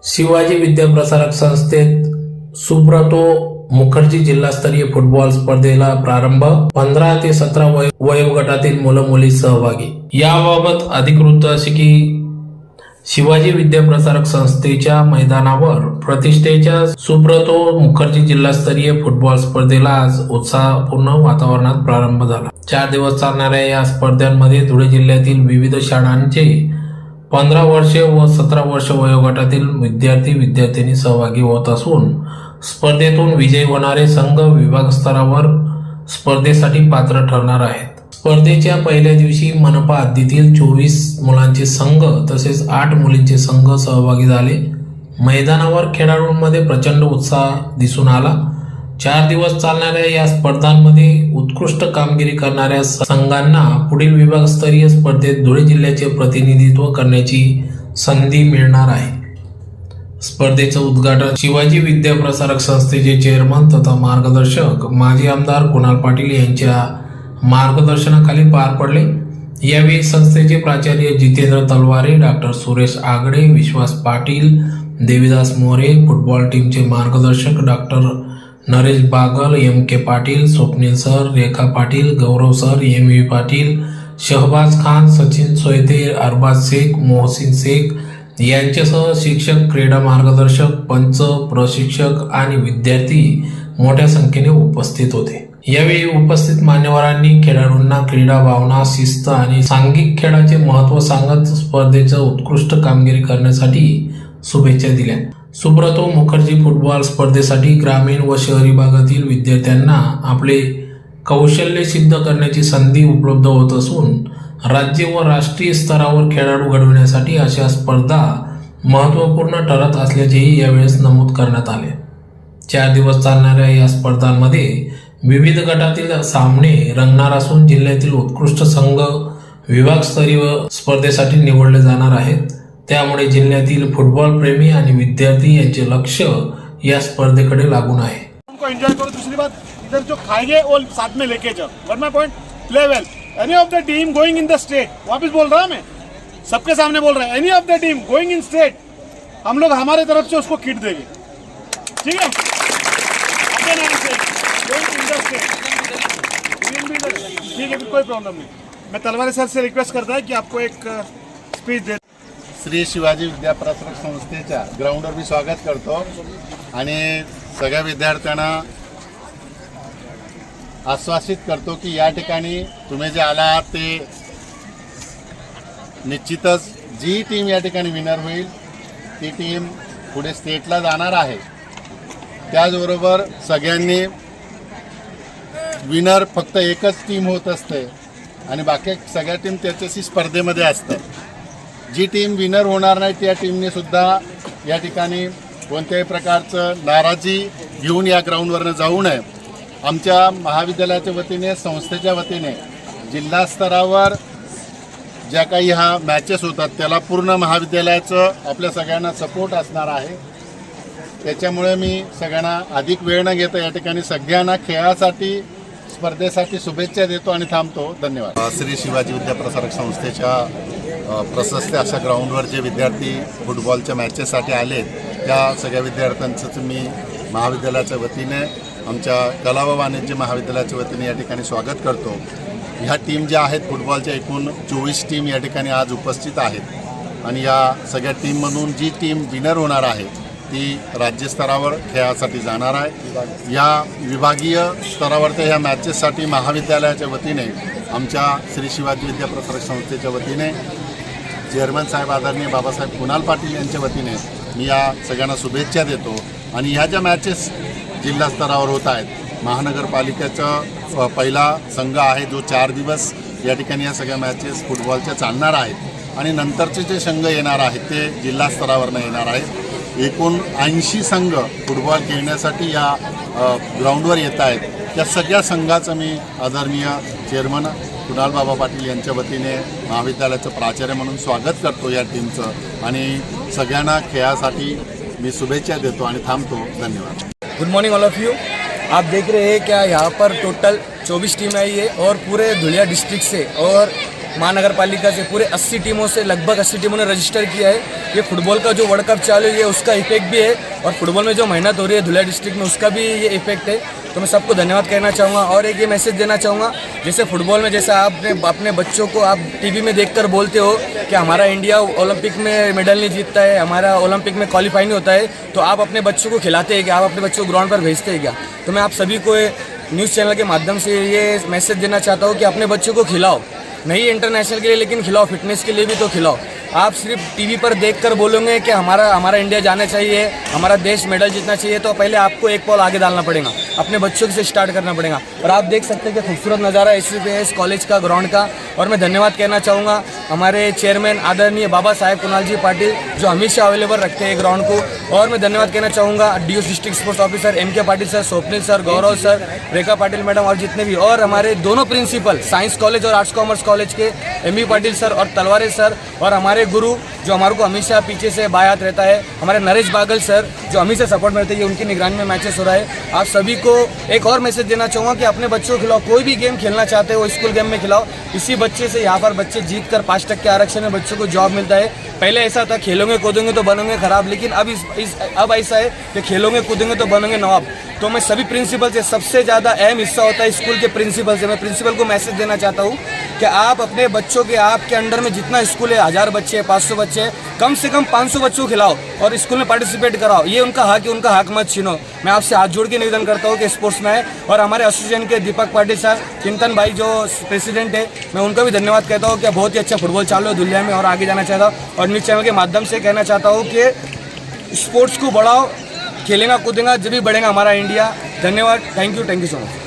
शिवाजी विद्याप्रसारक संस्थेत सुब्रतो मुखर्जी जिल्हास्तरीय फुटबॉल स्पर्धेला प्रारंभ। 15 ते 17 वयोगटातील मुलं मुली सहभागी। याबाबत अधिक वृत्त असे की शिवाजी विद्याप्रसारक संस्थेच्या मैदानावर प्रतिष्ठेच्या सुब्रतो मुखर्जी जिल्हास्तरीय फुटबॉल स्पर्धेला आज उत्साहपूर्ण वातावरणात प्रारंभ झाला। 4 दिवस चालणाऱ्या या स्पर्धांमध्ये धुळे जिल्ह्यातील विविध शाळांचे 15 वर्षे व 17 वर्ष वयोगटातील विद्यार्थी सहभागी होत असून स्पर्धेतून विजयी होणारे संघ विभाग स्तरावर स्पर्धेसाठी पात्र ठरणार आहेत। स्पर्धेच्या पहिल्या दिवशी मनपा हद्दीतील 24 मुलांचे संघ तसेच 8 मुलींचे संघ सहभागी झाले। मैदानावर खेळाडूंमध्ये प्रचंड उत्साह दिसून आला। 4 दिवस चालणाऱ्या या स्पर्धांमध्ये उत्कृष्ट कामगिरी करणाऱ्या संघांना पुढील विभागस्तरीय स्पर्धेत धुळे जिल्ह्याचे प्रतिनिधित्व करण्याची संधी मिळणार आहे। स्पर्धेचं उद्घाटन शिवाजी विद्याप्रसारक संस्थेचे चेअरमन तथा मार्गदर्शक माजी आमदार कुणाल पाटील यांच्या मार्गदर्शनाखाली पार पडले। यावेळी संस्थेचे प्राचार्य जितेंद्र तलवारे, डॉक्टर सुरेश आगडे, विश्वास पाटील, देवीदास मोरे, फुटबॉल टीमचे मार्गदर्शक डॉक्टर नरेश बागल, के पाटील, स्वप्नील सर, रेखा पाटील, गौरव सर, व्ही पाटील, शहबाज खान, सचिन सोयते, अरबाज शेख, मोहसिन शेख यांच्यासह शिक्षक, क्रीडा मार्गदर्शक, पंच, प्रशिक्षक आणि विद्यार्थी मोठ्या संख्येने उपस्थित होते। यावेळी उपस्थित मान्यवरांनी खेळाडूंना क्रीडा भावना, शिस्त आणि सांघिक खेळाचे महत्त्व सांगत स्पर्धेचं उत्कृष्ट कामगिरी करण्यासाठी शुभेच्छा दिल्या। सुब्रतो मुखर्जी फुटबॉल स्पर्धेसाठी ग्रामीण व शहरी भागातील विद्यार्थ्यांना आपले कौशल्य सिद्ध करण्याची संधी उपलब्ध होत असून राज्य व राष्ट्रीय स्तरावर खेळाडू घडविण्यासाठी अशा स्पर्धा महत्त्वपूर्ण ठरत असल्याचेही यावेळेस नमूद करण्यात आले। 4 दिवस चालणाऱ्या या स्पर्धांमध्ये विविध गटातील सामने रंगणार असून जिल्ह्यातील उत्कृष्ट संघ विभागस्तरीय स्पर्धेसाठी निवडले जाणार आहेत। त्यामुळे जिल्ह्यातील फुटबॉल प्रेमी आणि विद्यार्थी यांचे लक्ष या स्पर्धेकडे लागून आहे। हमको एंजॉय करो। दूसरी बात, इधर जो खाएंगे वो साथ में लेके जाओ। One my point, play well. Any of the team going in the state, वापस बोल रहा मैं, सबके सामने बोल रहा है, any of the team going in state, हम लोग हमारे तरफ से उसको किट देंगे, ठीक है? ठीक है, कोई प्रॉब्लम नहीं। मैं तलवारे सर से रिक्वेस्ट करता है कि आपको एक स्पीच दे। श्री शिवाजी विद्याप्रसारक संस्थेच्या ग्राउंडवर मी स्वागत करतो आणि सगळ्या विद्यार्थ्यांना आश्वासित करतो की या ठिकाणी तुम्ही जे आला आहात ते निश्चितच जी टीम या ठिकाणी विनर होईल ती टीम पुढे स्टेटला जाणार आहे। त्याचबरोबर सगळ्यांनी विनर फक्त एकच टीम होत असते आणि बाकी सगळ्या टीम त्याच्याशी स्पर्धेमध्ये असतात। जी टीम विनर होणार नाही त्या टीमने सुद्धा या ठिकाणी कोणत्याही प्रकारचं नाराजी घेऊन या ग्राउंडवरनं जाऊ नये। आमच्या महाविद्यालयाच्या वतीने, संस्थेच्या वतीने जिल्हा स्तरावर ज्या काही ह्या मॅचेस होतात त्याला पूर्ण महाविद्यालयाचं आपल्या सगळ्यांना सपोर्ट असणार आहे। त्याच्यामुळे मी सगळ्यांना अधिक वेळ न घेता या ठिकाणी सगळ्यांना खेळासाठी, स्पर्धेसाठी शुभेच्छा देतो आणि थांबतो। धन्यवाद। श्री शिवाजी विद्याप्रसारक संस्थेच्या प्रशस्त अशा ग्राउंडवर जे विद्यार्थी फुटबॉलच्या मॅचेससाठी आलेत त्या सगळ्या विद्यार्थ्यांचं मी महाविद्यालयाच्या वतीने, आमच्या कला व वाणिज्य महाविद्यालयाच्या वतीने या ठिकाणी स्वागत करतो। ह्या टीम ज्या आहेत फुटबॉलच्या एकूण 24 टीम या ठिकाणी आज उपस्थित आहेत आणि या सगळ्या टीममधून जी टीम विनर होणार आहे ती राज्यस्तरावर खेळासाठी जाणार आहे। या विभागीय स्तरावर ह्या मॅचेससाठी महाविद्यालयाच्या वतीने, आमच्या श्री शिवाजी विद्याप्रसारक संस्थेच्या वतीने चेअरमन साहेब आदरणीय बाबासाहेब कुणाल पाटील यांच्या वतीने मी या सगळ्यांना शुभेच्छा देतो। आणि ह्या ज्या मॅचेस जिल्हा स्तरावर होत आहेत, महानगरपालिकेचा पहिला संघ आहे जो 4 दिवस या ठिकाणी या सगळ्या मॅचेस फुटबॉलच्या चालणार आहेत आणि नंतरचे जे संघ येणार आहेत ते जिल्हा स्तरावरनं येणार आहेत। एकूण 80 संघ फुटबॉल खेळण्यासाठी या ग्राउंडवर येत आहेत। त्या सगळ्या संघाचं मी आदरणीय चेअरमन कुणाल बाबा पाटील यांच्या वतीने महाविद्यालयाचं प्राचार्य म्हणून स्वागत करतो या टीमचं आणि सगळ्यांना खेळासाठी मी शुभेच्छा देतो आणि थांबतो। धन्यवाद। Good morning all of you. आप देख रहे हैं क्या यहाँ पर टोटल 24 टीम आई है और पूरे धुलिया डिस्ट्रिक्ट से और महानगर पालिका से पूरे 80 टीमों से लगभग 80 टीमों ने रजिस्टर किया है। ये फुटबॉल का जो वर्ल्ड कप चालू है उसका इफेक्ट भी है और फुटबॉल में जो मेहनत हो रही है धुलिया डिस्ट्रिक्ट में उसका भी ये इफेक्ट है। तो मैं सबको धन्यवाद कहना चाहूँगा और एक ये मैसेज देना चाहूँगा, जैसे फुटबॉल में जैसा आपने अपने बच्चों को आप टीवी में देखकर बोलते हो कि हमारा इंडिया ओलंपिक में मेडल नहीं जीतता है, हमारा ओलंपिक में क्वालिफाई नहीं होता है, तो आप अपने बच्चों को खिलाते हैं क्या, आप अपने बच्चों को ग्राउंड पर भेजते हैं क्या। तो मैं आप सभी को न्यूज़ चैनल के माध्यम से ये मैसेज देना चाहता हूँ कि अपने बच्चों को खिलाओ, नहीं इंटरनेशनल के लिए लेकिन खिलाओ, फिटनेस के लिए भी तो खिलाओ। आप सिर्फ टीवी पर देखकर बोलोगे कि हमारा इंडिया जाना चाहिए, हमारा देश मेडल जीतना चाहिए, तो पहले आपको एक पॉल आगे डालना पड़ेगा, अपने बच्चों से स्टार्ट करना पड़ेगा। और आप देख सकते हैं कि खूबसूरत नज़ारा SVPS कॉलेज का ग्राउंड का। और मैं धन्यवाद कहना चाहूँगा हमारे चेयरमैन आदरणीय बाबा साहेब कुणाल जी पाटिल जो हमेशा अवेलेबल रखते हैं ग्राउंड को। और मैं धन्यवाद कहना चाहूँगा DO district sports officer MK Patil sir, Swapnil sir, Gaurav sir, Rekha Patil madam और जितने भी, और हमारे दोनों प्रिंसिपल साइंस कॉलेज और आर्ट्स कॉमर्स कॉलेज के MB पाटिल सर और तलवारे सर, और हमारे गुरु जो हमारे को हमेशा पीछे से बाएं हाथ रहता है, हमारे नरेश बागल सर जो हमेशा सपोर्ट में रहते हैं, उनकी निगरानी में मैचेस हो रहा है। आप सभी को एक और मैसेज देना चाहूँगा कि अपने बच्चों को खिलाओ, कोई भी गेम खेलना चाहते हो स्कूल गेम में खिलाओ। इसी बच्चे से यहाँ पर बच्चे जीत कर 5% आरक्षण में बच्चों को जॉब मिलता है। पहले ऐसा था खेलोगे कूदोगे तो बनोगे खराब, लेकिन अब ऐसा है कि खेलोगे कूदेंगे तो बनोगे नवाब। तो मैं सभी प्रिंसिपल से, सबसे ज़्यादा अहम हिस्सा होता है स्कूल के प्रिंसिपल से, मैं प्रिंसिपल को मैसेज देना चाहता हूँ कि आप अपने बच्चों के, आपके अंडर में जितना स्कूल है, 1000 बच्चे हैं, 500 बच्चे हैं, कम से कम 500 बच्चों को खिलाओ और स्कूल में पार्टिसिपेट कराओ। ये उनका हक है, उनका हक मत छीनो। मैं आपसे हाथ जोड़ के निवेदन करता हूँ कि स्पोर्ट्स में है। और हमारे एसोसिएशन के दीपक पाटिल सर, चिंतन भाई जो प्रेसिडेंट है, मैं उनका भी धन्यवाद कहता हूँ कि बहुत ही अच्छा फुटबॉल चालू है दुनिया में और आगे जाना चाहता हूँ। और न्यूज़ चैनल के माध्यम से कहना चाहता हूँ कि स्पोर्ट्स को बढ़ाओ, खेलेगा कूदेगा जब भी बढ़ेगा हमारा इंडिया। धन्यवाद, थैंक यू सो मच।